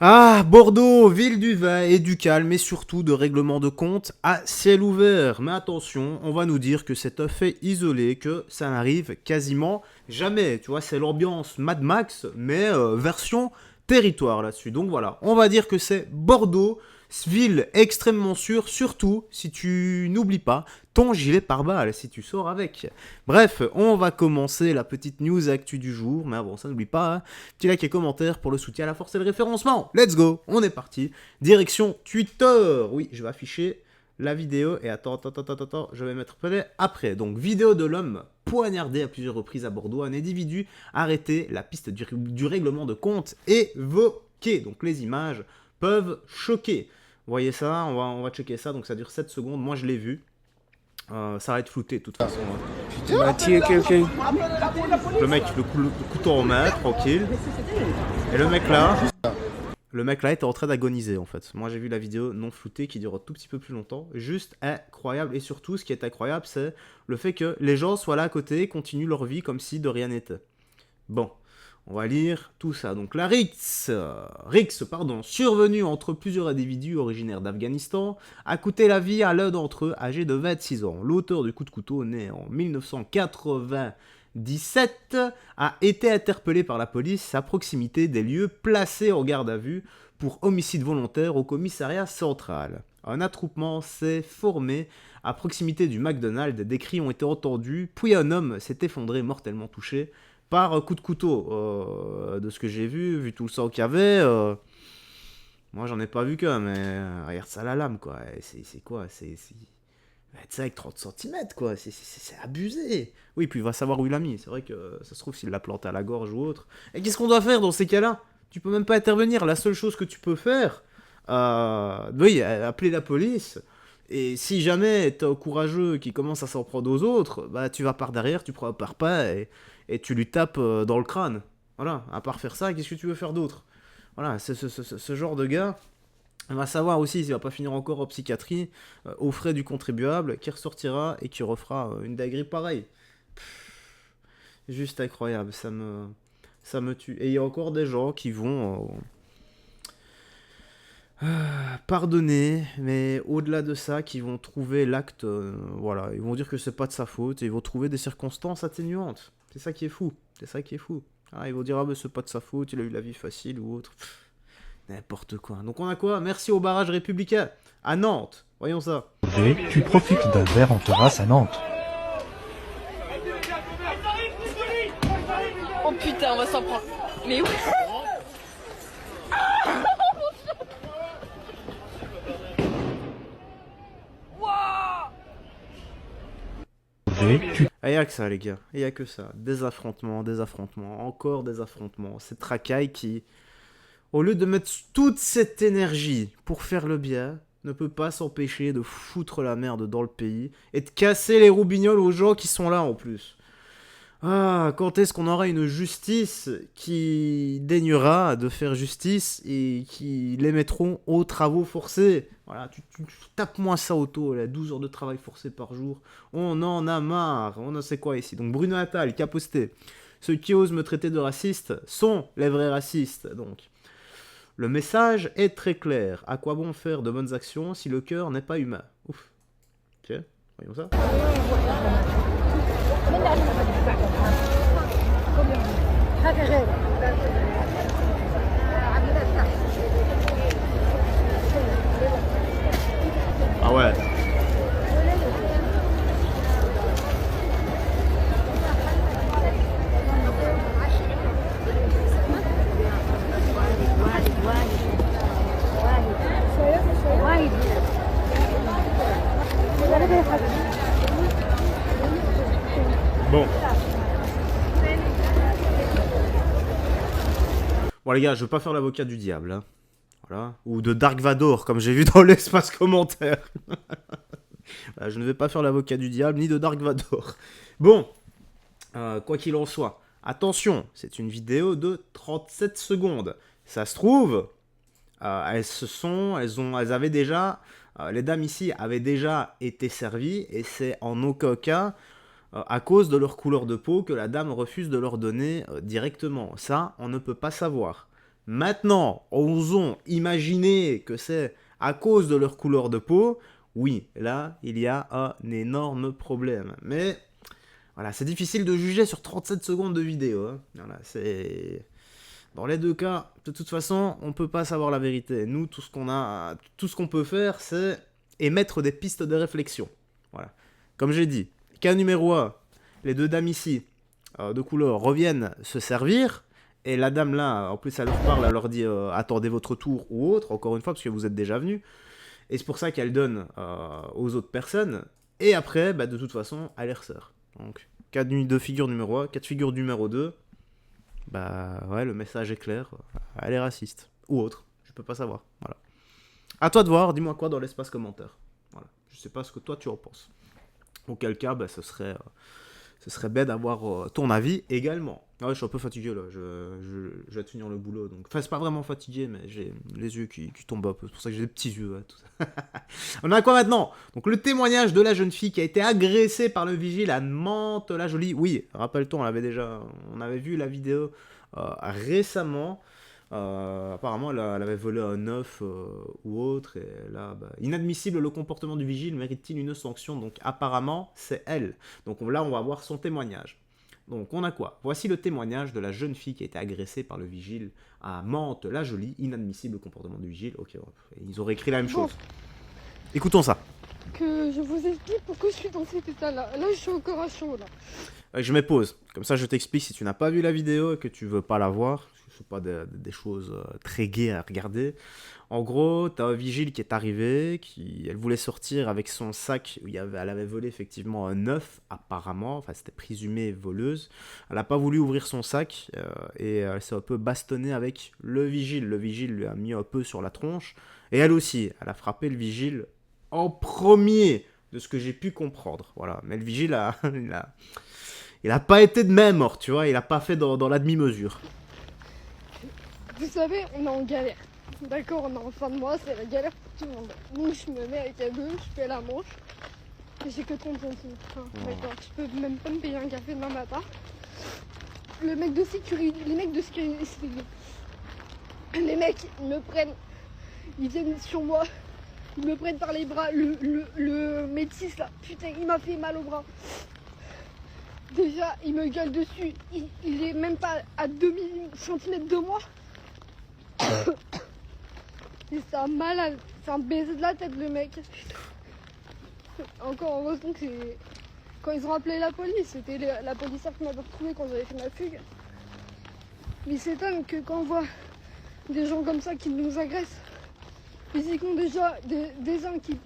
Ah, Bordeaux, ville du vin et du calme et surtout de règlement de compte à ciel ouvert. Mais attention, on va nous dire que c'est un fait isolé, que ça n'arrive quasiment jamais. Tu vois, c'est l'ambiance Mad Max, mais version territoire là-dessus. Donc voilà, on va dire que c'est Bordeaux, ville extrêmement sûre, surtout si tu n'oublies pas ton gilet pare-balles, si tu sors avec. Bref, on va commencer la petite news actu du jour, mais avant ça, n'oublie pas, hein, petit like et commentaire pour le soutien à la force et le référencement. Let's go, on est parti. Direction Twitter. Oui, je vais afficher la vidéo. Et attends, je vais mettre play après. Donc, vidéo de l'homme poignardé à plusieurs reprises à Bordeaux. Un individu arrêté, la piste du règlement de compte évoquée. Donc, les images peuvent choquer. Vous voyez ça, on va checker ça. Donc, ça dure 7 secondes. Moi, je l'ai vu. Ça va être flouté de toute façon, hein. Il a tué quelqu'un. Le mec, le couteau en main, tranquille. Et le mec là était en train d'agoniser en fait. Moi j'ai vu la vidéo non floutée qui dure un tout petit peu plus longtemps. Juste incroyable. Et surtout, ce qui est incroyable, c'est le fait que les gens soient là à côté, continuent leur vie comme si de rien n'était. Bon, on va lire tout ça. Donc la Rix, survenue entre plusieurs individus originaires d'Afghanistan, a coûté la vie à l'un d'entre eux, âgé de 26 ans. L'auteur du coup de couteau, né en 1997, a été interpellé par la police à proximité des lieux placés en garde à vue pour homicide volontaire au commissariat central. Un attroupement s'est formé à proximité du McDonald's, des cris ont été entendus, puis un homme s'est effondré mortellement touché par coup de couteau. De ce que j'ai vu tout le sang qu'il y avait, moi j'en ai pas vu qu'un, mais regarde ça la lame quoi. C'est quoi? C'est 25-30 cm quoi, c'est abusé. Oui, puis il va savoir où il l'a mis. C'est vrai que ça se trouve s'il l'a planté à la gorge ou autre. Et qu'est-ce qu'on doit faire dans ces cas-là? Tu peux même pas intervenir. La seule chose que tu peux faire, oui, appeler la police. Et si jamais t'es un courageux qui commence à s'en prendre aux autres, bah tu vas par derrière, tu prends un parpaing et tu lui tapes dans le crâne. Voilà, à part faire ça, qu'est-ce que tu veux faire d'autre? Voilà, ce genre de gars, on va savoir aussi s'il va pas finir encore en psychiatrie, aux frais du contribuable, qui ressortira et qui refera une dinguerie pareille. Juste incroyable, ça me tue. Et il y a encore des gens qui vont pardonner, mais au-delà de ça, qui vont trouver l'acte, voilà, ils vont dire que c'est pas de sa faute, et ils vont trouver des circonstances atténuantes. C'est ça qui est fou, c'est ça qui est fou. Ah, ils vont dire, ah ben c'est pas de sa faute, il a eu la vie facile ou autre. N'importe quoi. Donc on a quoi? Merci au barrage républicain à Nantes. Voyons ça. Tu profites d'un verre en terrasse à Nantes. Oh putain, on va s'en prendre. Mais oui. Il n'y a que ça, les gars. Il n'y a que ça. Des affrontements, encore des affrontements. Cette racaille qui, au lieu de mettre toute cette énergie pour faire le bien, ne peut pas s'empêcher de foutre la merde dans le pays et de casser les roubignoles aux gens qui sont là en plus. Ah, quand est-ce qu'on aura une justice qui daignera de faire justice et qui les mettront aux travaux forcés? Voilà, tu tapes-moi ça auto, là, 12 heures de travail forcé par jour. On en a marre, on ne sait quoi ici. Donc Bruno Attal qui a posté: ceux qui osent me traiter de raciste sont les vrais racistes. Donc, le message est très clair. À quoi bon faire de bonnes actions si le cœur n'est pas humain? Ouf. Ok, voyons ça. Ah ouais. Bon. Bon les gars, je veux pas faire l'avocat du diable, hein. Voilà. Ou de Dark Vador, comme j'ai vu dans l'espace commentaire. Voilà, je ne vais pas faire l'avocat du diable, ni de Dark Vador. Bon, quoi qu'il en soit, attention, c'est une vidéo de 37 secondes. Ça se trouve, elles avaient déjà, les dames ici avaient déjà été servies, et c'est en aucun cas à cause de leur couleur de peau que la dame refuse de leur donner directement. Ça, on ne peut pas savoir. Maintenant, osons imaginer que c'est à cause de leur couleur de peau. Oui, là, il y a un énorme problème. Mais voilà, c'est difficile de juger sur 37 secondes de vidéo. Hein. Voilà, c'est... Dans les deux cas, de toute façon, on peut pas savoir la vérité. Nous, tout ce qu'on peut faire, c'est émettre des pistes de réflexion. Voilà. Comme j'ai dit, cas numéro 1, les deux dames ici, de couleur, reviennent se servir. Et la dame là, en plus, elle leur parle, elle leur dit attendez votre tour ou autre, encore une fois, parce que vous êtes déjà venus. Et c'est pour ça qu'elle donne aux autres personnes. Et après, bah, de toute façon, elle les ressort. Donc, cas de figure numéro 1, cas de figure numéro 2, bah ouais, le message est clair, elle est raciste. Ou autre, je peux pas savoir. Voilà. À toi de voir, dis-moi quoi dans l'espace commentaire. Voilà. Je sais pas ce que toi tu en penses. Auquel cas, bah, ce serait bête d'avoir ton avis également. Ouais, je suis un peu fatigué là, je vais te finir le boulot. Donc... Enfin, c'est pas vraiment fatigué, mais j'ai les yeux qui tombent un peu. C'est pour ça que j'ai des petits yeux. Ouais, tout ça. On a quoi maintenant? Donc, le témoignage de la jeune fille qui a été agressée par le vigile à Mantes-la-Jolie. Oui, rappelle-toi, on avait vu la vidéo récemment. Apparemment, elle avait volé un œuf ou autre. Et là, bah, inadmissible, le comportement du vigile mérite-t-il une sanction? Donc, apparemment, c'est elle. Donc là, on va voir son témoignage. Donc, on a quoi? Voici le témoignage de la jeune fille qui a été agressée par le vigile à Mantes-la-Jolie. Inadmissible, le comportement du vigile. Ok, ils auraient écrit la même chose. Écoutons ça. Que je vous explique pourquoi je suis dans cet état-là. Là, je suis encore à chaud, là. Je mets pause. Comme ça, je t'explique si tu n'as pas vu la vidéo et que tu veux pas la voir. Ce ne sont pas des choses très gaies à regarder. En gros, tu as un vigile qui est arrivé, elle voulait sortir avec son sac où elle avait volé effectivement un œuf, apparemment. Enfin, c'était présumé voleuse. Elle n'a pas voulu ouvrir son sac et elle s'est un peu bastonnée avec le vigile. Le vigile lui a mis un peu sur la tronche. Et elle aussi, elle a frappé le vigile en premier, de ce que j'ai pu comprendre. Voilà. Mais le vigile il a pas été de même mort, tu vois, il a pas fait dans la demi-mesure. Vous savez, on est en galère. D'accord, on est en fin de mois, c'est la galère pour tout le monde. Donc je me mets avec la deux, je fais la manche. Et j'ai que 30 centimes. Enfin, d'accord, je peux même pas me payer un café demain matin. Les mecs de sécurité, les mecs, ils me prennent, ils viennent sur moi, ils me prennent par les bras. Le métis là, putain, il m'a fait mal au bras. Déjà, il me gueule dessus, il est même pas à 2 cm de moi. Et c'est un malade, c'est un baiser de la tête le mec. Encore heureusement que c'est... Quand ils ont appelé la police, c'était la policière qui m'avait retrouvé quand j'avais fait ma fugue. Mais il s'étonne que quand on voit des gens comme ça qui nous agressent, physiquement déjà, des gens qui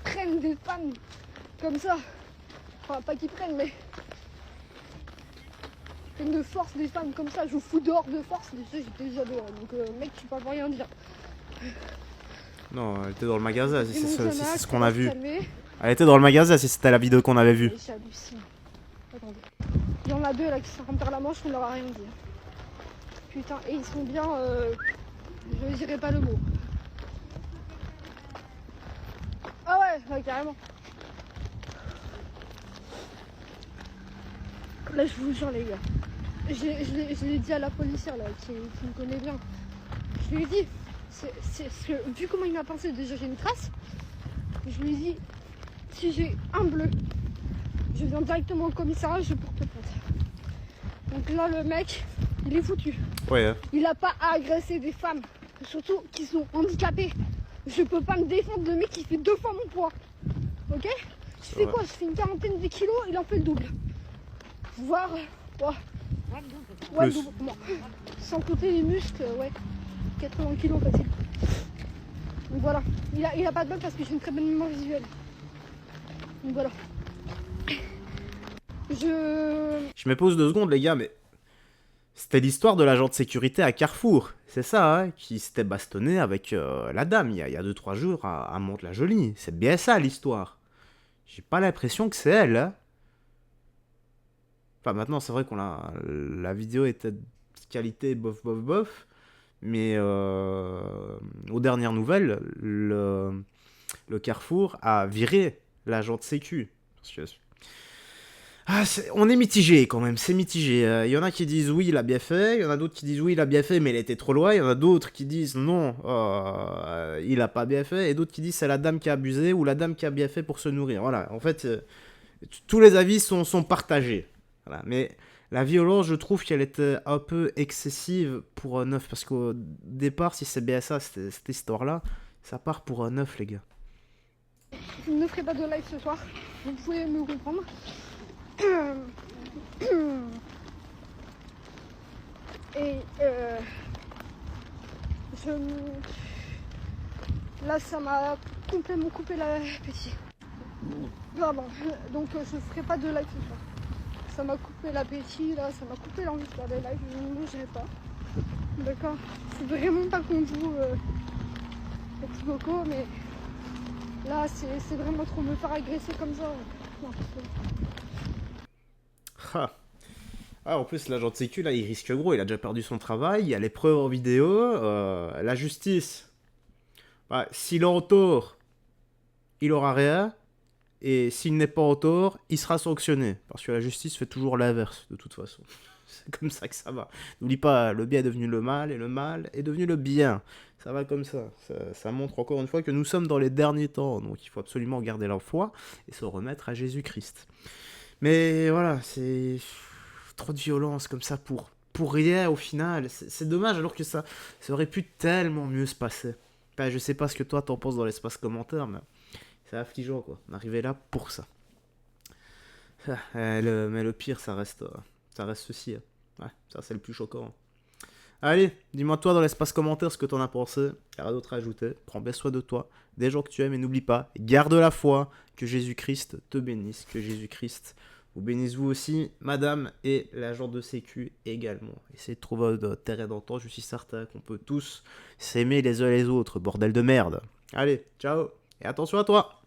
prennent des femmes comme ça, enfin pas qui prennent mais de force des femmes comme ça, je vous fous dehors de force, déjà j'étais déjà dehors, donc mec tu peux pas rien dire. Non, elle était dans le magasin, si c'est ce qu'on a vu. Calmer. Elle était dans le magasin si c'était la vidéo qu'on avait vue. J'hallucine. Attendez. Il y en a deux là qui sont en train de faire la manche, on leur a rien dit. Putain, et ils sont bien... je dirais pas le mot. Ah ouais, carrément. Là je vous jure les gars. Je l'ai dit à la policière là, qui me connaît bien. Je lui ai dit, vu comment il m'a pensé, déjà j'ai une trace. Je lui ai dit, si j'ai un bleu, je viens directement au commissariat, je porte plainte. Donc là le mec, il est foutu. Ouais. Hein. Il a pas à agresser des femmes, surtout qui sont handicapées. Je peux pas me défendre, le mec il fait 2 fois mon poids. Ok? Je fais quoi? Je fais une quarantaine de kilos, il en fait le double. Voire... Ouais, double. Bon. Sans compter les muscles, ouais. 80 kilos facile. Donc voilà. Il a pas de bol parce que j'ai une très bonne mémoire visuelle. Donc voilà. Je me pose 2 secondes, les gars, mais c'était l'histoire de l'agent de sécurité à Carrefour. C'est ça, hein, qui s'était bastonné avec la dame il y a 2-3 jours à Mantes-la-Jolie. C'est bien ça l'histoire. J'ai pas l'impression que c'est elle, hein. Enfin, maintenant, c'est vrai la vidéo était de qualité bof, mais aux dernières nouvelles, le Carrefour a viré l'agent de sécu. Parce que Ah, on est mitigé quand même, c'est mitigé. Il y en a qui disent oui, il a bien fait, il y en a d'autres qui disent oui, il a bien fait, mais il était trop loin. Il y en a d'autres qui disent non, il a pas bien fait, et d'autres qui disent c'est la dame qui a abusé ou la dame qui a bien fait pour se nourrir. Voilà, en fait, tous les avis sont partagés. Voilà, mais la violence, je trouve qu'elle était un peu excessive pour un œuf, parce qu'au départ, si c'est bien ça, cette histoire-là, ça part pour un œuf, les gars. Je ne ferai pas de live ce soir, vous pouvez me comprendre. Et là ça m'a complètement coupé l'appétit. Pardon, donc je ferai pas de live ce soir. Ça m'a coupé l'appétit, là, ça m'a coupé l'envie de faire des lives, je ne mangerai pas. D'accord. C'est vraiment pas contre vous, les petits bocaux, mais là c'est vraiment trop me faire agresser comme ça. Non, Ah. Ah, en plus, l'agent de sécu, là, il risque gros. Il a déjà perdu son travail. Il y a les preuves en vidéo. La justice, bah, s'il est en tort, il aura rien. Et s'il n'est pas en tort, il sera sanctionné. Parce que la justice fait toujours l'inverse, de toute façon. C'est comme ça que ça va. N'oublie pas, le bien est devenu le mal, et le mal est devenu le bien. Ça va comme ça. Ça montre encore une fois que nous sommes dans les derniers temps. Donc il faut absolument garder la foi et se remettre à Jésus-Christ. Mais voilà, c'est trop de violence comme ça pour rien au final. C'est dommage alors que ça aurait pu tellement mieux se passer. Enfin, je sais pas ce que toi t'en penses dans l'espace commentaire, mais c'est affligeant quoi. On arrivait là pour ça. Mais le pire, ça reste ceci. Ouais, ça c'est le plus choquant. Allez, dis-moi toi dans l'espace commentaire ce que t'en as pensé. Il y a rien d'autre à ajouter. Prends bien soin de toi, des gens que tu aimes et n'oublie pas, garde la foi. Que Jésus-Christ te bénisse. Que Jésus-Christ vous bénisse vous aussi, madame, et l'agent de sécu également. Essayez de trouver un terrain d'entente, je suis certain qu'on peut tous s'aimer les uns les autres, bordel de merde. Allez, ciao, et attention à toi.